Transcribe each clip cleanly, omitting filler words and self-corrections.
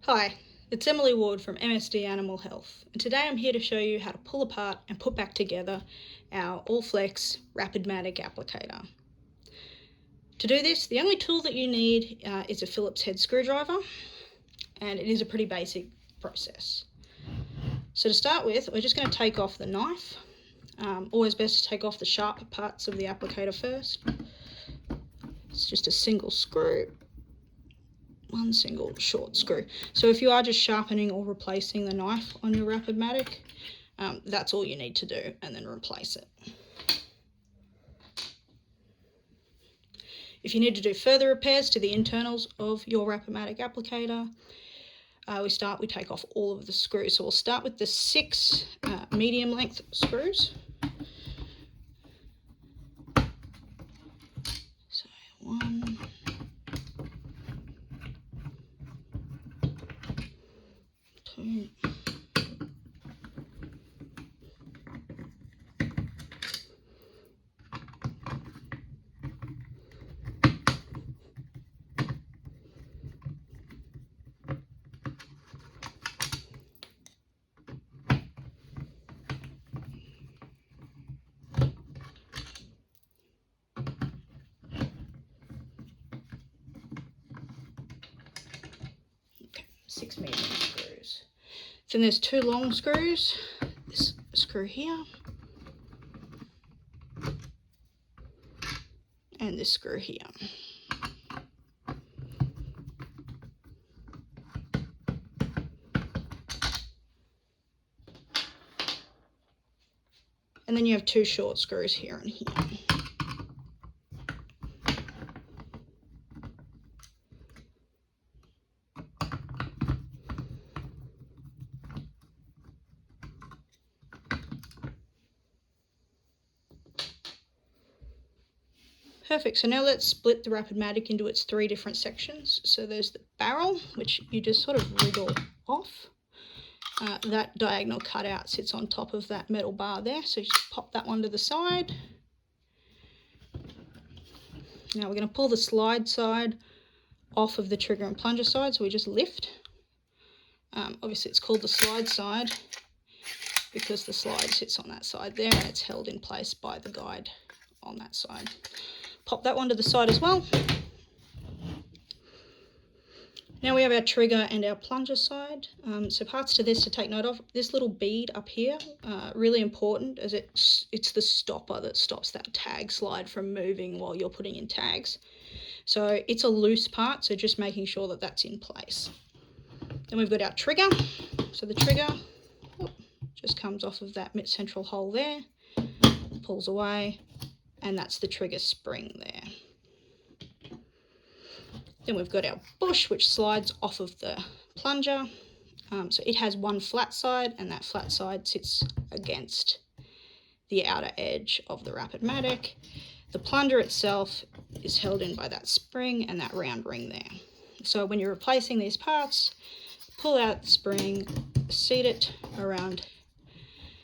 Hi, it's Emily Ward from MSD Animal Health, and today I'm here to show you how to pull apart and put back together our Allflex Rapidmatic applicator. To do this, the only tool that you need is a Phillips head screwdriver, and it is a pretty basic process. So to start with, we're just going to take off the knife. Always best to take off the sharp parts of the applicator first. It's just a single screw. One single short screw. So if you are just sharpening or replacing the knife on your Rapidmatic, that's all you need to do, and then replace it. If you need to do further repairs to the internals of your Rapidmatic applicator, we take off all of the screws. So we'll start with the 6 medium length screws. So 1, 2, 6 medium screws. Then there's 2 long screws, this screw here and this screw here. And then you have 2 short screws here and here. Perfect, so now let's split the Rapidmatic into its 3 different sections. So there's the barrel, which you just sort of wriggle off. That diagonal cutout sits on top of that metal bar there, so you just pop that one to the side. Now we're going to pull the slide side off of the trigger and plunger side, so we just lift. Obviously it's called the slide side because the slide sits on that side there and it's held in place by the guide on that side. Pop that one to the side as well. Now we have our trigger and our plunger side. So parts to this to take note of. This little bead up here, really important, as it's the stopper that stops that tag slide from moving while you're putting in tags. So it's a loose part, so just making sure that that's in place. Then we've got our trigger. So the trigger just comes off of that central hole there, pulls away, and that's the trigger spring there. Then we've got our bush, which slides off of the plunger. So it has one flat side, and that flat side sits against the outer edge of the Rapidmatic. The plunger itself is held in by that spring and that round ring there. So when you're replacing these parts, pull out the spring, seat it around,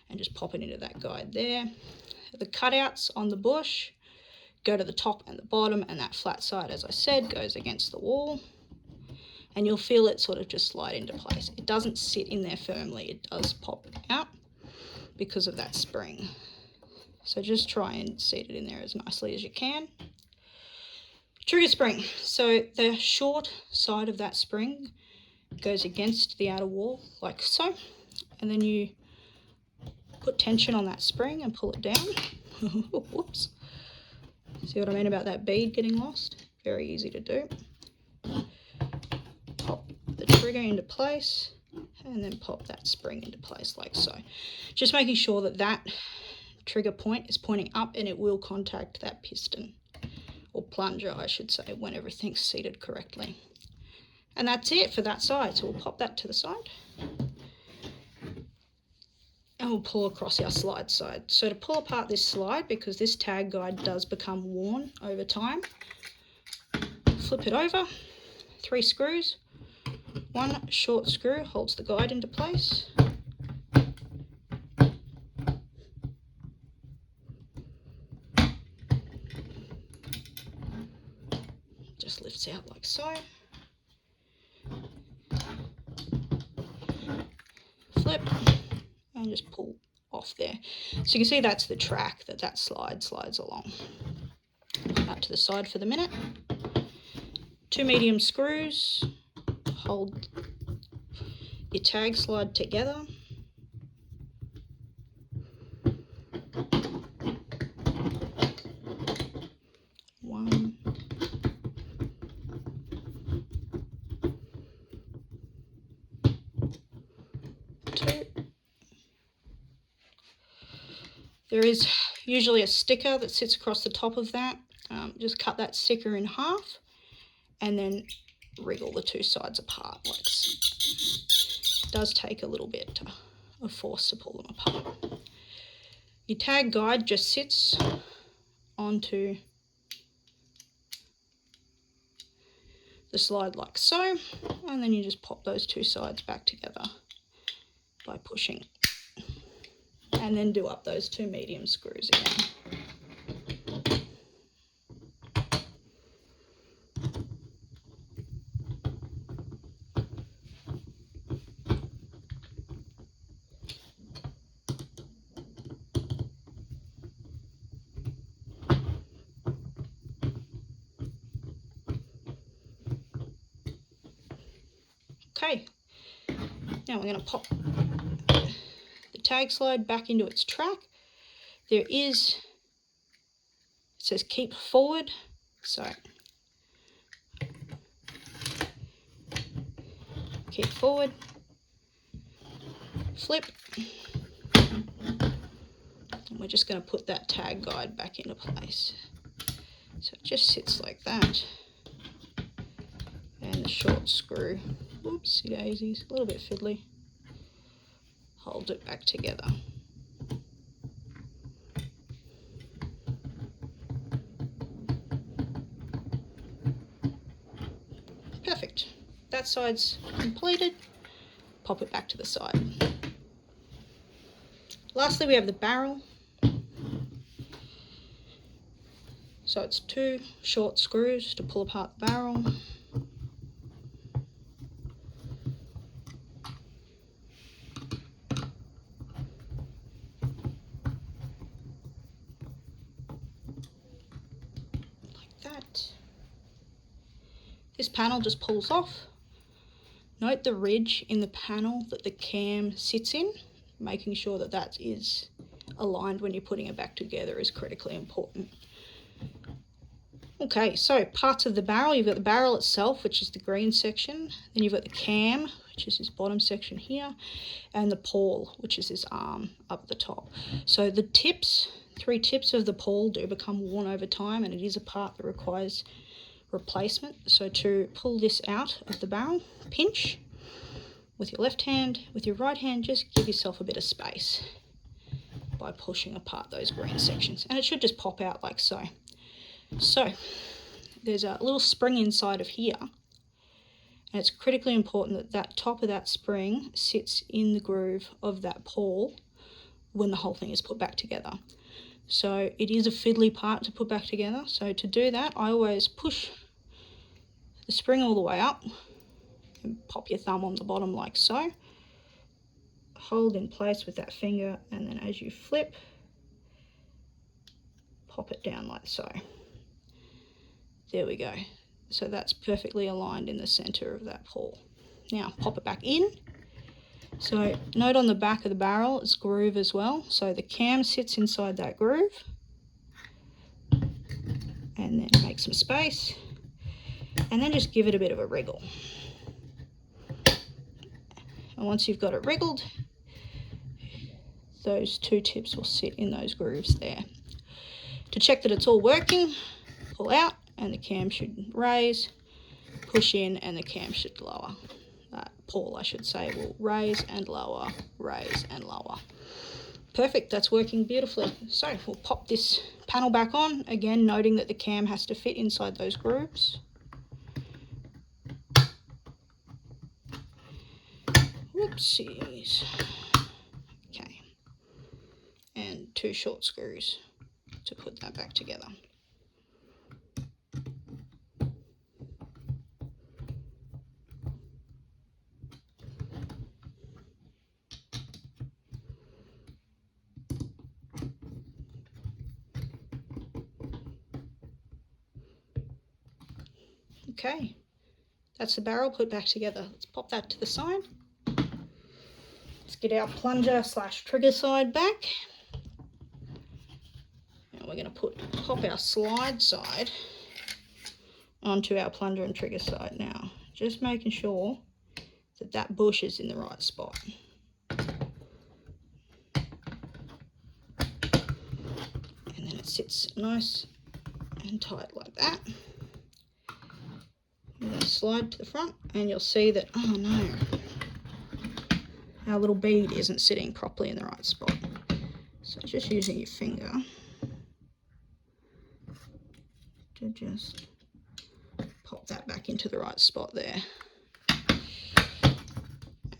and just pop it into that guide there. The cutouts on the bush go to the top and the bottom, and that flat side, as I said, goes against the wall, and you'll feel it sort of just slide into place. It doesn't sit in there firmly, it does pop out because of that spring. So just try and seat it in there as nicely as you can. Trigger spring. So the short side of that spring goes against the outer wall like so, and then you put tension on that spring and pull it down. Whoops. See what I mean about that bead getting lost? Very easy to do. Pop the trigger into place and then pop that spring into place like so. Just making sure that that trigger point is pointing up and it will contact that piston, or plunger I should say, when everything's seated correctly. And that's it for that side, so we'll pop that to the side. And we'll pull across our slide side. So to pull apart this slide, because this tag guide does become worn over time, flip it over, 3 screws, 1 short screw holds the guide into place. Just lifts out like so. flip and just pull off there. So you can see that's the track that slides along. Put that to the side for the minute. 2 medium screws, hold your tag slide together. One, two. There is usually a sticker that sits across the top of that. Just cut that sticker in half and then wriggle the 2 sides apart like so. It does take a little bit of force to pull them apart. Your tag guide just sits onto the slide like so, and then you just pop those 2 sides back together by pushing, and then do up those 2 medium screws again. Okay, now we're going to pop the tag slide back into its track. There is, it says keep forward, so keep forward, flip, and we're just going to put that tag guide back into place. So it just sits like that, and the short screw, oopsie daisies, a little bit fiddly, holds it back together. Perfect. That side's completed. Pop it back to the side. Lastly, we have the barrel. So it's 2 short screws to pull apart the barrel. Like that. This panel just pulls off. Note the ridge in the panel that the cam sits in. Making sure that that is aligned when you're putting it back together is critically important. Okay, so parts of the barrel. You've got the barrel itself, which is the green section. Then you've got the cam, which is this bottom section here, and the pawl, which is this arm up the top. So the tips, 3 tips of the pawl do become worn over time, and it is a part that requires replacement. So to pull this out of the barrel, pinch with your left hand. With your right hand, just give yourself a bit of space by pushing apart those green sections, and it should just pop out like so. So there's a little spring inside of here, and it's critically important that that top of that spring sits in the groove of that pawl when the whole thing is put back together. So it is a fiddly part to put back together. So to do that, I always push the spring all the way up and pop your thumb on the bottom like so. Hold in place with that finger, and then as you flip, pop it down like so. There we go. So that's perfectly aligned in the center of that pawl. Now pop it back in. So note on the back of the barrel it's groove as well. So the cam sits inside that groove, and then make some space, and then just give it a bit of a wriggle. And once you've got it wriggled, those 2 tips will sit in those grooves there. To check that it's all working, pull out and the cam should raise, push in and the cam should lower. Pawl, I should say, will raise and lower, raise and lower. Perfect, that's working beautifully. So we'll pop this panel back on, again noting that the cam has to fit inside those grooves. Whoopsies. Okay, and 2 short screws to put that back together. Okay, that's the barrel put back together. Let's pop that to the side. Let's get our plunger / trigger side back. Now we're going to pop our slide side onto our plunger and trigger side now. Just making sure that that bush is in the right spot. And then it sits nice and tight like that. We're going to slide to the front and you'll see that, oh no, our little bead isn't sitting properly in the right spot. So just using your finger to just pop that back into the right spot there.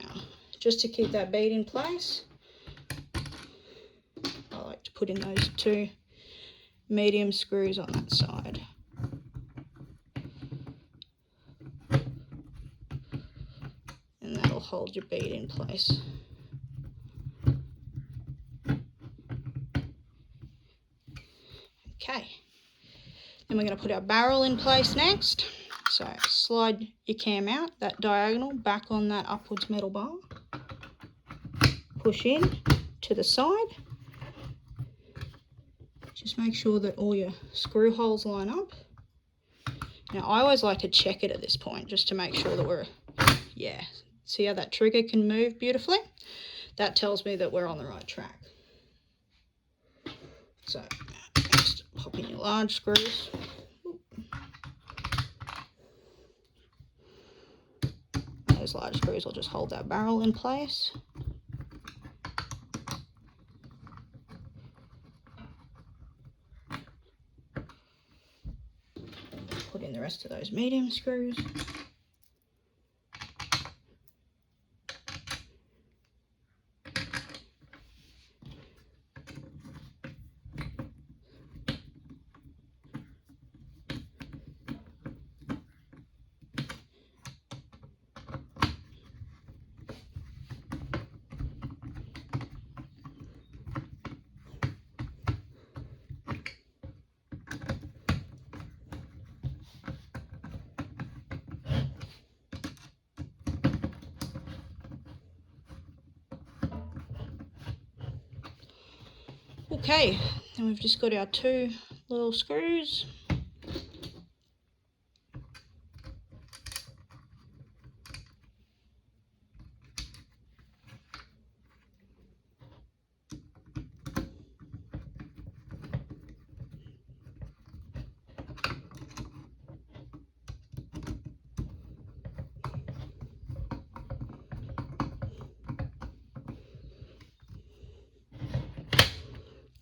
Now, just to keep that bead in place, I like to put in those 2 medium screws on that side. And that'll hold your bead in place. Okay, then we're going to put our barrel in place next. So slide your cam out, that diagonal, back on that upwards metal bar. Push in to the side. Just make sure that all your screw holes line up. Now I always like to check it at this point just to make sure that we're, yeah, see how that trigger can move beautifully? That tells me that we're on the right track. So just pop in your large screws. Those large screws will just hold that barrel in place. Put in the rest of those medium screws. Okay, and we've just got our 2 little screws.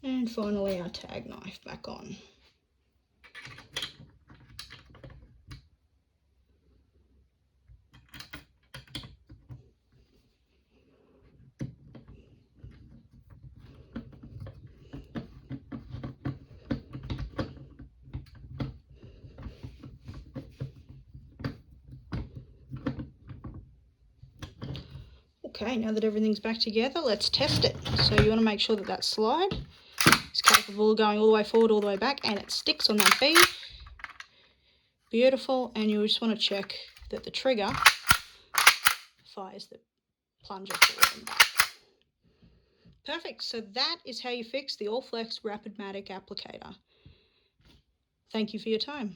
And finally our tag knife back on. Okay, now that everything's back together, let's test it. So you want to make sure that that slide is capable of going all the way forward, all the way back, and it sticks on that bead. Beautiful, and you just want to check that the trigger fires the plunger forward and back. Perfect, so that is how you fix the Allflex Rapidmatic applicator. Thank you for your time.